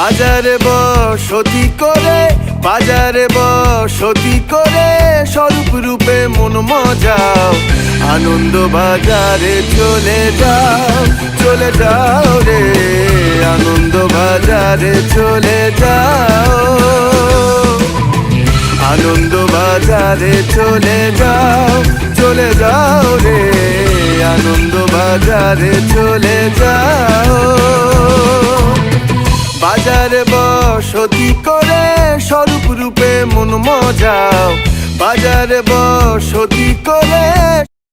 বাজারে বসতি করে, বাজারে বসতি করে স্বরূপ রূপে মন মজাও। আনন্দ বাজারে চলে যাও, চলে যাও রে, আনন্দ বাজারে চলে যাও, আনন্দ বাজারে চলে যাও, চলে যাও রে, আনন্দ বাজারে চলে যাও। বাজারে বসতি করে স্বরূপ রূপে মন মজাও, বাজারে বসতি করে